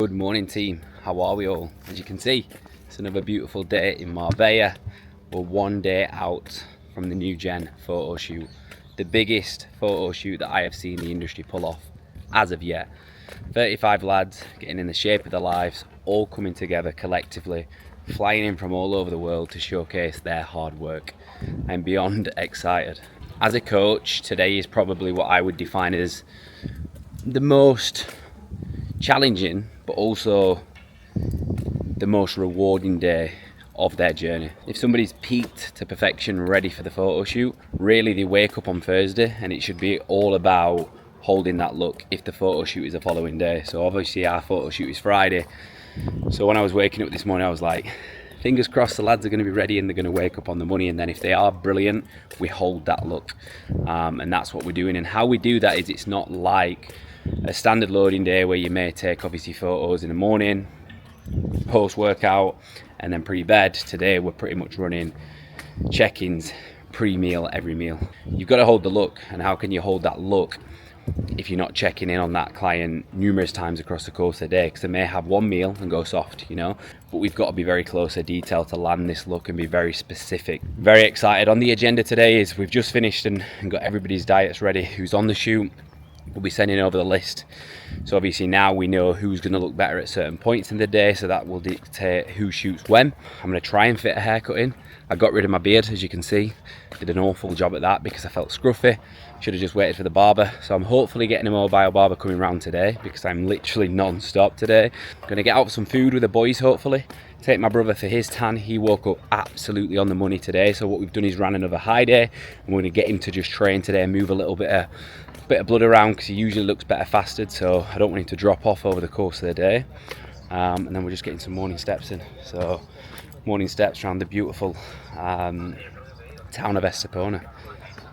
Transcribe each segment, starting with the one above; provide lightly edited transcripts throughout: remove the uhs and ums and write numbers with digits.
Good morning team, how are we all? As you can see, it's another beautiful day in Marbella. We're one day out from the new gen photo shoot. The biggest photo shoot that I have seen the industry pull off as of yet. 35 lads getting in the shape of their lives, all coming together collectively, flying in from all over the world to showcase their hard work. I'm beyond excited. As a coach, today is probably what I would define as the most challenging but also the most rewarding day of their journey. If somebody's peaked to perfection, ready for the photo shoot, really they wake up on Thursday and it should be all about holding that look if the photo shoot is the following day. So obviously our photo shoot is Friday, so when I was waking up this morning I was like, fingers crossed the lads are going to be ready and they're going to wake up on the money, and then if they are brilliant, we hold that look. And that's what we're doing. And how we do that is, it's not like a standard loading day where you may take obviously photos in the morning, post workout, and then pre-bed. Today we're pretty much running check-ins pre-meal, every meal. You've got to hold the look, and how can you hold that look if you're not checking in on that client numerous times across the course of the day? Because they may have one meal and go soft, but we've got to be very close to detail to land this look and be very specific. Very excited. On the agenda today is we've just finished and got everybody's diets ready who's on the shoot. We'll be sending over the list. So obviously now we know who's going to look better at certain points in the day, so that will dictate who shoots when. I'm going to try and fit a haircut in. I got rid of my beard, as you can see. Did an awful job at that because I felt scruffy. Should have just waited for the barber. So I'm hopefully getting a mobile barber coming round today because I'm literally non-stop today. I'm going to get out for some food with the boys hopefully. Take my brother for his tan. He woke up absolutely on the money today. So what we've done is ran another high day, and we're going to get him to just train today and move a little bit of blood around because he usually looks better fasted, so I don't want him to drop off over the course of the day. And then we're just getting some morning steps in. So morning steps around the beautiful town of Estepona.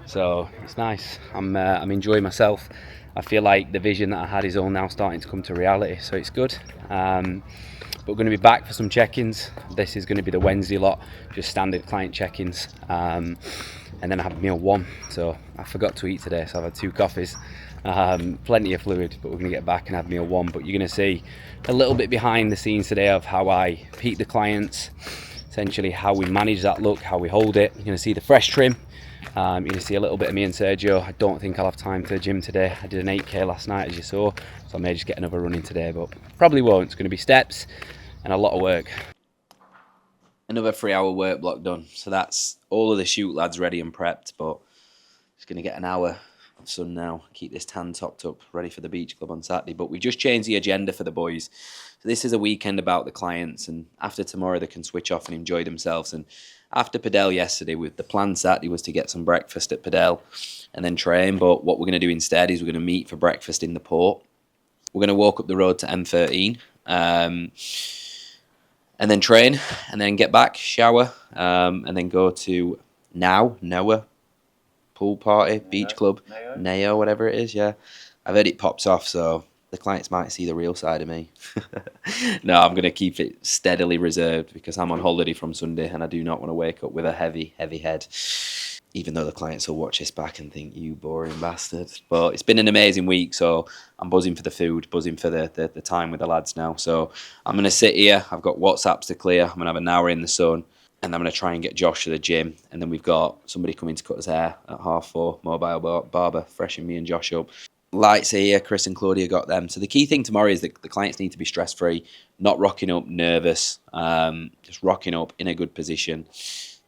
So it's nice. I'm enjoying myself. I feel like the vision that I had is all now starting to come to reality, so it's good. But we're going to be back for some check-ins. This is going to be the Wednesday lot, just standard client check-ins. And then I have meal one. So I forgot to eat today, so I've had 2 coffees. Plenty of fluid, but we're going to get back and have meal one. But you're going to see a little bit behind the scenes today of how I peak the clients, essentially how we manage that look, how we hold it. You're going to see the fresh trim. You're going to see a little bit of me and Sergio. I don't think I'll have time to the gym today. I did an 8k last night, as you saw, so I may just get another run in today, but probably won't. It's going to be steps and a lot of work. Another 3-hour work block done. So that's all of the shoot lads ready and prepped, but just going to get an hour of sun now. Keep this tan topped up, ready for the beach club on Saturday. But we just changed the agenda for the boys. So this is a weekend about the clients, and after tomorrow they can switch off and enjoy themselves. And after Padel yesterday, with the plan Saturday was to get some breakfast at Padel and then train. But what we're going to do instead is we're going to meet for breakfast in the port. We're going to walk up the road to M13. And then train, and then get back, shower, and then go to Noah pool party, beach club, Neo, whatever it is, yeah. I've heard it pops off, so the clients might see the real side of me. No, I'm going to keep it steadily reserved because I'm on holiday from Sunday, and I do not want to wake up with a heavy, heavy head. Even though the clients will watch this back and think, you boring bastard. But it's been an amazing week, so I'm buzzing for the food, buzzing for the time with the lads now. So I'm going to sit here. I've got WhatsApps to clear. I'm going to have an hour in the sun, and I'm going to try and get Josh to the gym. And then we've got somebody coming to cut his hair at 4:30, mobile barber, freshen me and Josh up. Lights are here. Chris and Claudia got them. So the key thing tomorrow is that the clients need to be stress-free, not rocking up nervous, just rocking up in a good position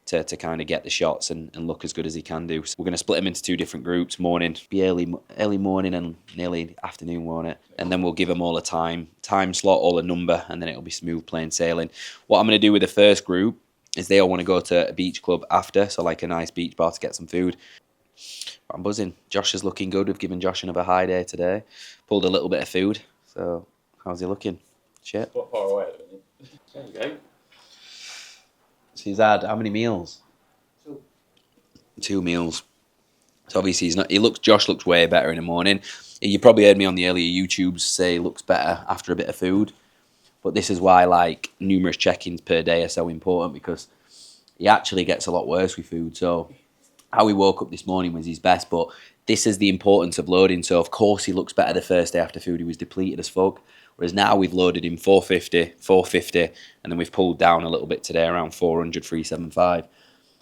to kind of get the shots and look as good as he can do. So we're going to split them into 2 different groups. Morning, be early morning and nearly afternoon, won't it? And then we'll give them all a time slot, all a number, and then it'll be smooth plain sailing. What I'm going to do with the first group is they all want to go to a beach club after, so like a nice beach bar to get some food. But I'm buzzing. Josh is looking good. We've given Josh another high day today. Pulled a little bit of food. So how's he looking? Shit. What far away? There you go. So he's had how many meals? 2. 2 meals. So obviously he's not. Josh looks way better in the morning. You probably heard me on the earlier YouTubes say he looks better after a bit of food. But this is why like numerous check-ins per day are so important, because he actually gets a lot worse with food. So how he woke up this morning was his best, but this is the importance of loading. So of course he looks better the first day after food. He was depleted as fuck. Whereas now we've loaded in 450, 450, and then we've pulled down a little bit today around 400, 375.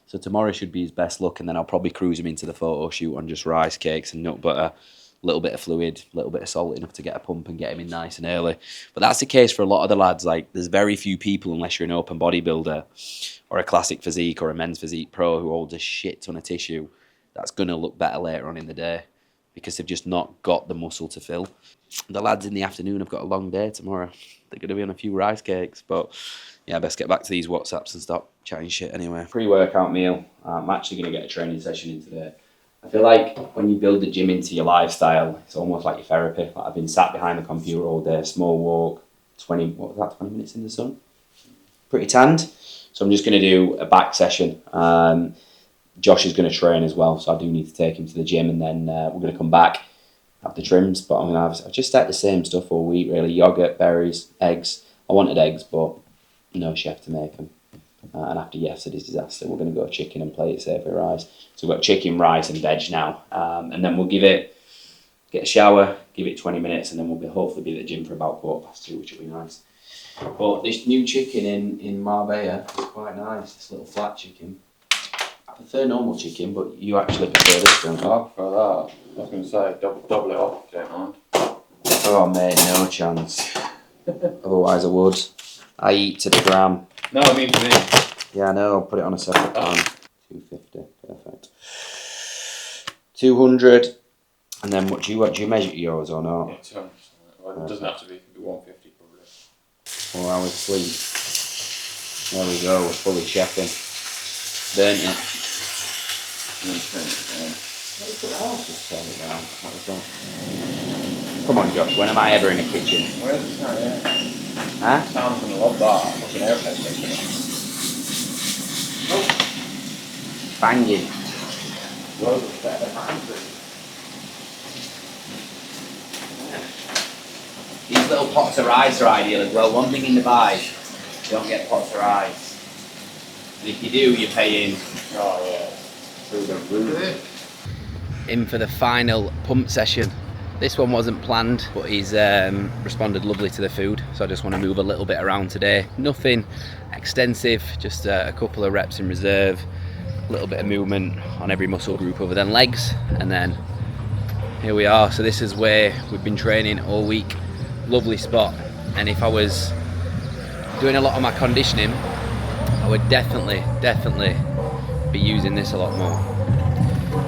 So tomorrow should be his best look, and then I'll probably cruise him into the photo shoot on just rice cakes and nut butter, a little bit of fluid, a little bit of salt, enough to get a pump and get him in nice and early. But that's the case for a lot of the lads. Like, there's very few people, unless you're an open bodybuilder or a classic physique or a men's physique pro who holds a shit ton of tissue, that's going to look better later on in the day because they've just not got the muscle to fill. The lads in the afternoon have got a long day tomorrow. They're going to be on a few rice cakes, but yeah, best get back to these WhatsApps and stop chatting shit anyway. Pre-workout meal. I'm actually going to get a training session in today. I feel like when you build the gym into your lifestyle, it's almost like your therapy. Like, I've been sat behind the computer all day, small walk, 20 minutes in the sun. Pretty tanned. So I'm just going to do a back session. Josh is going to train as well, so I do need to take him to the gym, and then we're going to come back, have the trims. But I'm going to have, I've just ate the same stuff all week, really. Yogurt, berries, eggs. I wanted eggs, but no chef to make them. And after yesterday's disaster, we're going to go chicken and plate it safe with rice. So we've got chicken, rice and veg now. And then we'll get a shower, give it 20 minutes, and then we'll hopefully be at the gym for about 2:15, which will be nice. But this new chicken in Marbella is quite nice, this little flat chicken. I prefer normal chicken, but you actually prefer this, don't you? I prefer that. I was going to say, double it up if you don't mind. Oh mate, no chance. Otherwise I would. I eat to the gram. No, I mean for me. Yeah, I know, I'll put it on a separate pan. 250, perfect. 200, and then what do you measure yours or not? Yeah, 200. Well, it doesn't have to be, it can be 150 probably. 4 hours sleep. There we go, we're fully chefing. Burnt it. Just turn it down. What was that? Come on, Josh, when am I ever in a kitchen? Where's the sound? Yeah. Huh? Sounds gonna love that. Like an airplane station. Banging. Loads of better. These little pots of rice are ideal as well. One thing in Dubai, you don't get pots of rice. And if you do, you're paying. Oh yeah. Through the roof. In for the final pump session. This one wasn't planned, but he's responded lovely to the food, so I just want to move a little bit around today. Nothing extensive, just a couple of reps in reserve, a little bit of movement on every muscle group other than legs, and then here we are. So this is where we've been training all week. Lovely spot, and if I was doing a lot of my conditioning, I would definitely be using this a lot more.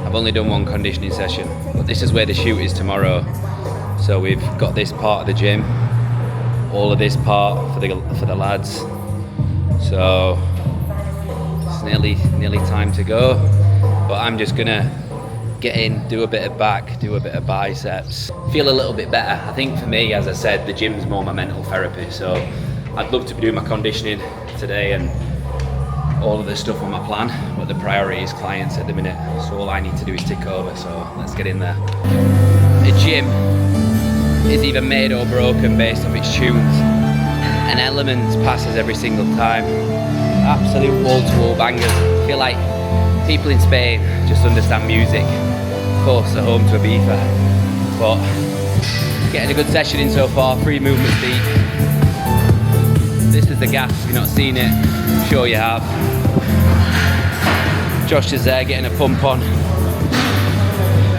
I've only done one conditioning session, but this is where the shoot is tomorrow. So we've got this part of the gym, all of this part for the lads. So it's nearly time to go. But I'm just gonna get in, do a bit of back, do a bit of biceps, feel a little bit better. I think for me, as I said, the gym's more my mental therapy. So I'd love to be doing my conditioning today and all of the stuff on my plan, but the priority is clients at the minute, so all I need to do is tick over, so let's get in there. The gym is either made or broken based off its tunes, and Elements passes every single time. Absolute wall-to-wall bangers. I feel like people in Spain just understand music. Of course, they're home to Ibiza, but getting a good session in so far, 3 movements deep. This is the gas, if you've not seen it, I'm sure you have. Josh is there getting a pump on.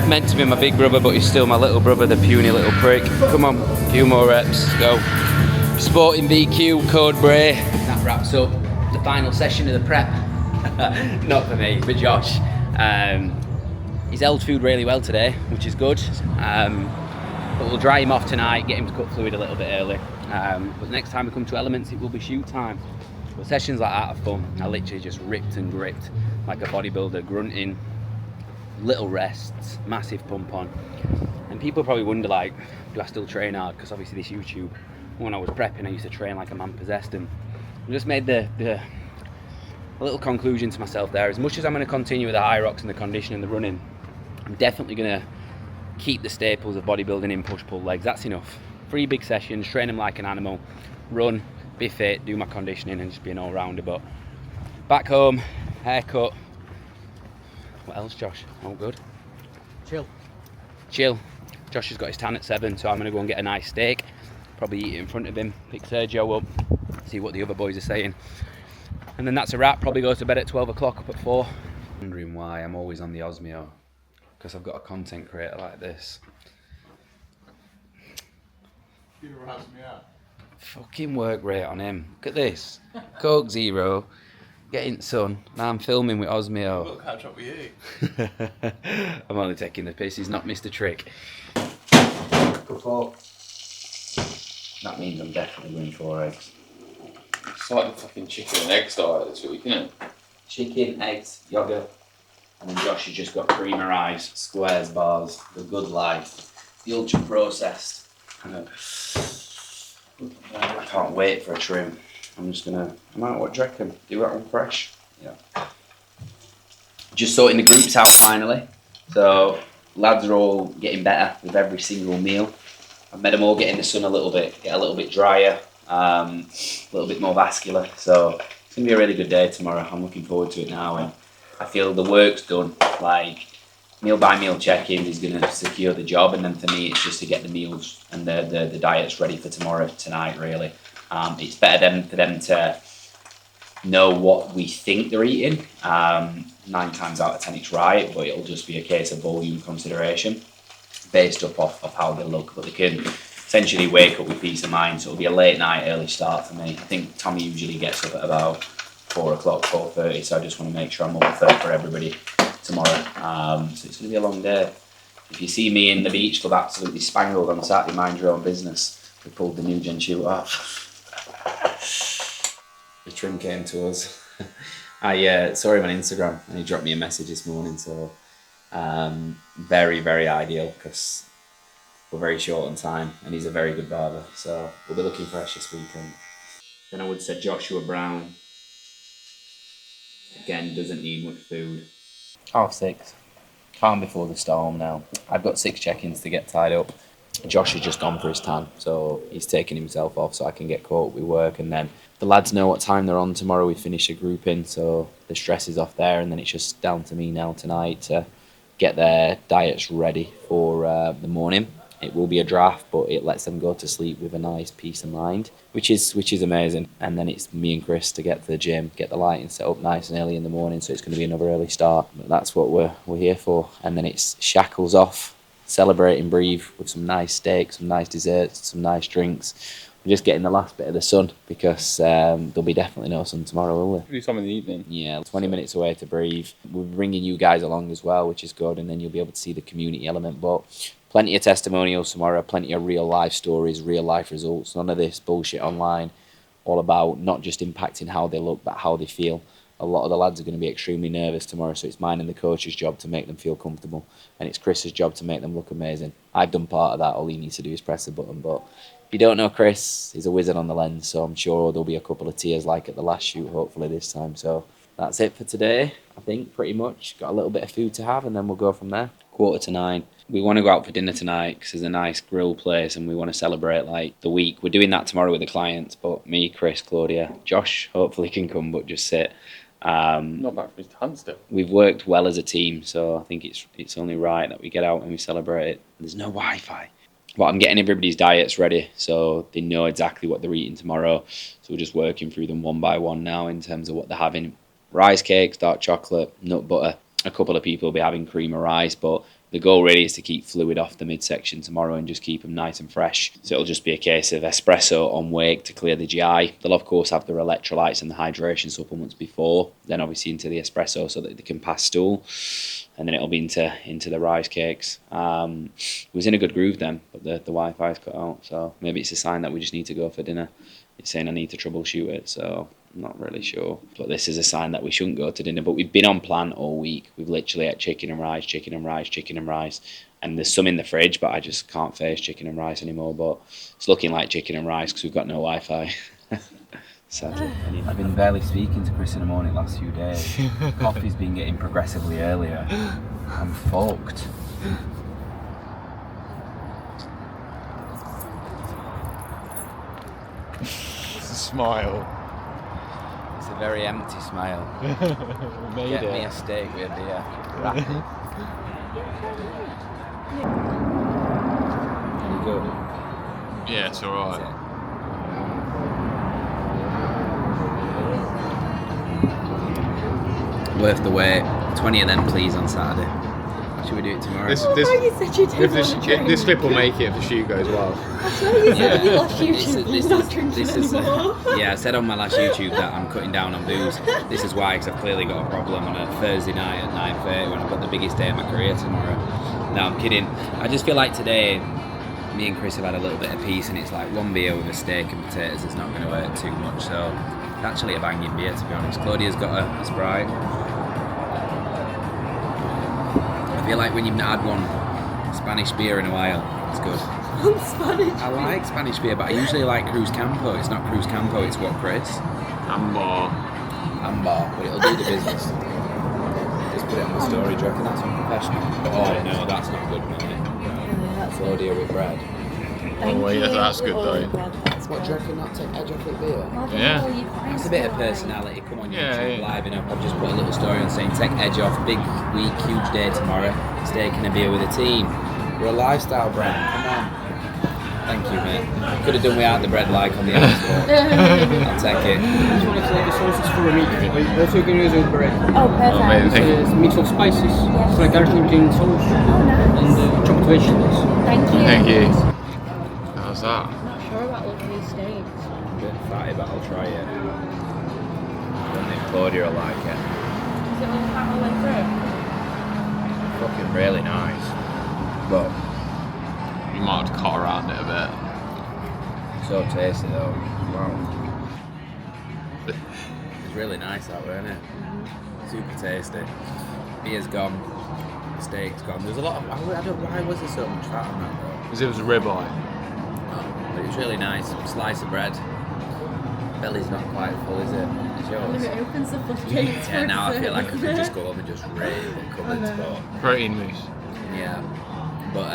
Meant to be my big brother, but he's still my little brother, the puny little prick. Come on, a few more reps, go. Sporting VQ, code Bray. That wraps up the final session of the prep. Not for me, for Josh. He's held food really well today, which is good. But we'll dry him off tonight, get him to cut fluid a little bit early. But next time we come to Elements, it will be shoot time. But sessions like that are fun. I literally just ripped and gripped like a bodybuilder, grunting, little rests, massive pump on. And people probably wonder, like, do I still train hard? Because obviously this YouTube, when I was prepping, I used to train like a man possessed. And I just made the little conclusion to myself there. As much as I'm going to continue with the high rocks and the conditioning and the running, I'm definitely going to keep the staples of bodybuilding in push pull legs. That's enough. 3 big sessions, train them like an animal, run, be fit, do my conditioning, and just be an all-rounder. But back home, haircut. What else, Josh? All good? Chill. Josh has got his tan at 7, so I'm going to go and get a nice steak, Probably eat it in front of him, pick Sergio up, see what the other boys are saying. And then that's a wrap. Probably go to bed at 12 o'clock, up at 4. Wondering why I'm always on the Osmio. Because I've got a content creator like this. You asked me out. Fucking work rate on him. Look at this. Coke Zero. Getting sun. Now I'm filming with Osmio. Look, catch up with you. I'm only taking the piss. He's not Mr. Trick. That means I'm definitely going 4 eggs. It's like the fucking chicken and egg style this week, isn't it? Chicken, eggs, yogurt. And then Josh has just got creamer eyes, squares bars, the good life, the ultra processed. I can't wait for a trim. I'm just gonna, what do you reckon? Do that one fresh? Yeah. Just sorting the groups out finally. So lads are all getting better with every single meal. I've made them all get in the sun a little bit, get a little bit drier, a little bit more vascular. So it's gonna be a really good day tomorrow. I'm looking forward to it now, and I feel the work's done. Like meal by meal check-in is gonna secure the job, and then for me it's just to get the meals and the diets ready for tomorrow, tonight really. It's better for them to know what we think they're eating. 9 times out of 10 it's right, but it'll just be a case of volume consideration based off of how they look. But they can essentially wake up with peace of mind, so it'll be a late night, early start for me. I think Tommy usually gets up at about 4 o'clock, 4:30, so I just want to make sure I'm up for everybody tomorrow. So it's going to be a long day. If you see me in the beach club absolutely spangled on Saturday, mind your own business. We pulled the new gen shoot off. The trim came to us. I saw him on Instagram and he dropped me a message this morning, so very, very ideal because we're very short on time and he's a very good barber, so we'll be looking fresh this weekend. Then I would say Joshua Brown, again, doesn't need much food. 6:30. Calm before the storm now. I've got 6 check-ins to get tied up. Josh has just gone for his tan, so he's taking himself off so I can get caught up with work, and then the lads know what time they're on tomorrow. We finish a grouping, so the stress is off there, and then it's just down to me now tonight to get their diets ready for the morning. It will be a draft, but it lets them go to sleep with a nice peace of mind, which is amazing. And then it's me and Chris to get to the gym, get the lighting set up nice and early in the morning, so it's going to be another early start. But that's what we're here for. And then it's shackles off, celebrate and breathe with some nice steaks, some nice desserts, some nice drinks. We're just getting the last bit of the sun because there'll be definitely no sun tomorrow, will there? Do some in the evening. Yeah, 20 minutes away to breathe. We're bringing you guys along as well, which is good, and then you'll be able to see the community element. But plenty of testimonials tomorrow, plenty of real life stories, real life results. None of this bullshit online. All about not just impacting how they look, but how they feel. A lot of the lads are going to be extremely nervous tomorrow, so it's mine and the coach's job to make them feel comfortable, and it's Chris's job to make them look amazing. I've done part of that. All he needs to do is press the button. But if you don't know Chris, he's a wizard on the lens, so I'm sure there'll be a couple of tears like at the last shoot, hopefully this time. So that's it for today, I think, pretty much. Got a little bit of food to have, and then we'll go from there. 8:45. We want to go out for dinner tonight because there's a nice grill place and we want to celebrate like the week. We're doing that tomorrow with the clients, but me, Chris, Claudia, Josh hopefully can come but just sit. Not back for his tan still. We've worked well as a team, so I think it's only right that we get out and we celebrate it. There's no Wi-Fi. But I'm getting everybody's diets ready so they know exactly what they're eating tomorrow. So we're just working through them one by one now in terms of what they're having. Rice cakes, dark chocolate, nut butter. A couple of people will be having cream or rice, but the goal really is to keep fluid off the midsection tomorrow and just keep them nice and fresh. So it'll just be a case of espresso on wake to clear the GI. They'll of course have their electrolytes and the hydration supplements before, then obviously into the espresso so that they can pass stool, and then it'll be into the rice cakes. It was in a good groove then, but the Wi-Fi's cut out, so maybe it's a sign that we just need to go for dinner. It's saying I need to troubleshoot it, so I'm not really sure. But this is a sign that we shouldn't go to dinner. But we've been on plan all week. We've literally had chicken and rice, chicken and rice, chicken and rice. And there's some in the fridge, but I just can't face chicken and rice anymore. But it's looking like chicken and rice because we've got no Wi-Fi. Sadly. I've been barely speaking to Chris in the morning the last few days. Coffee's been getting progressively earlier. I'm fucked. Smile. It's a very empty smile. Made Get me a steak with a beer. Rapid. There you go. Yeah, it's alright. Worth the wait. 20 of them, please, on Saturday. Should we do it tomorrow? You said you didn't want to drink. This clip will make it if the shoot goes well. I swear you said you lost YouTube. He's not drinking anymore. Yeah, I said on my last YouTube that I'm cutting down on booze. This is why, because I've clearly got a problem on a Thursday night at 9:30 when I've got the biggest day of my career tomorrow. No, I'm kidding. I just feel like today, me and Chris have had a little bit of peace, and it's like one beer with a steak and potatoes is not going to hurt too much. So, it's actually a banging beer, to be honest. Claudia's got a Sprite. I feel like when you've not had one Spanish beer in a while, it's good. Spanish. I like Spanish beer, but I usually like Cruz Campo. It's not Cruz Campo, it's what, Chris? Amber. Amber, but it'll do the business. Just put it on the story. Do you reckon that's unprofessional? Oh no, that's not good, mate. Claudia with bread. Oh wait, that's good though. What, do you reckon that take edge off with beer? Yeah. It's a bit of personality. Come on, Yeah, YouTube yeah. live, you know. I've just put a little story on saying take edge off. Big week, huge day tomorrow. Steak and a beer with a team. We're a lifestyle brand. Come on. Thank you, mate. Could have done without the bread like on the export. I'll take it. This one is like a sauces for a meat. Also you can use it with bread. Oh, perfect. It's mix of spices. Yes. It's like Argentine sauce Oh, nice. and chopped vegetables. Thank you. Thank you. How's that? I'm not sure about looking at these steaks. A bit fatty, but I'll try it. I don't think Claudia will like it. Is it all fat all the way through? Fucking really nice. But You might have to cut around it a bit. so tasty though. Wow. It's really nice that way, isn't it? Super tasty. Beer's gone. Steak's gone. There's a lot of. I don't. Why was there so much fat on that though? Because it was a ribeye. But it's really nice. Slice of bread. Belly's not quite full, is it? It's yours. It opens the floodgates. Yeah, now I feel like I could just go home and just rave the cupboards, but Protein mousse. yeah. But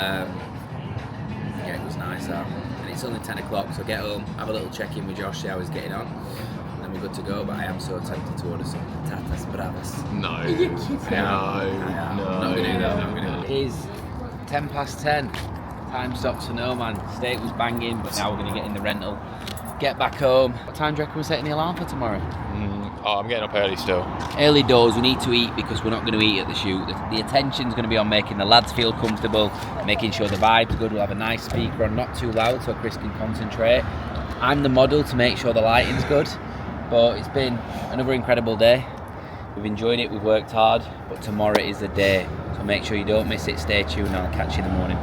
yeah, it was nice that. And it's only 10 o'clock, so get home, have a little check-in with Josh, see how he's getting on. And then we're good to go, but I am so tempted to order some patatas bravas. No. You kidding? No. I'm not going to do that. It is 10 past 10. Time stops for no man. Steak was banging, but now we're going to get in the rental. Get back home. What time do you reckon we're setting the alarm for tomorrow? Oh, I'm getting up early still. Early doors, we need to eat because we're not going to eat at the shoot. The attention's going to be on making the lads feel comfortable, making sure the vibe's good. We'll have a nice speaker on, not too loud so Chris can concentrate. I'm the model to make sure the lighting's good, but it's been another incredible day. We've enjoyed it, we've worked hard, but tomorrow is the day. So make sure you don't miss it, stay tuned and I'll catch you in the morning.